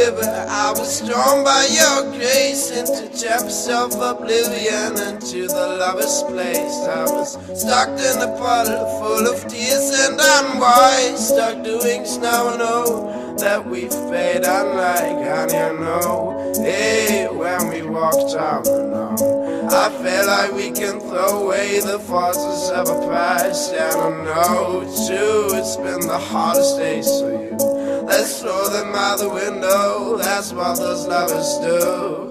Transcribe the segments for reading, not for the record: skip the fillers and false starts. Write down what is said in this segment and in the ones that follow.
river, I was drawn by your grace into depths of oblivion, into the lover's place. I was stuck in a puddle full of tears and unwise, stuck doing snow, know that we fade unlike, and you know, hey, when we walked out alone, I feel like we can throw away the forces of a past. And I know too, it's been the hardest days for you. Let's throw them out the window, that's what those lovers do.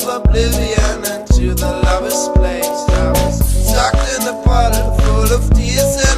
Oblivion into the lover's place. I was stuck in a puddle full of tears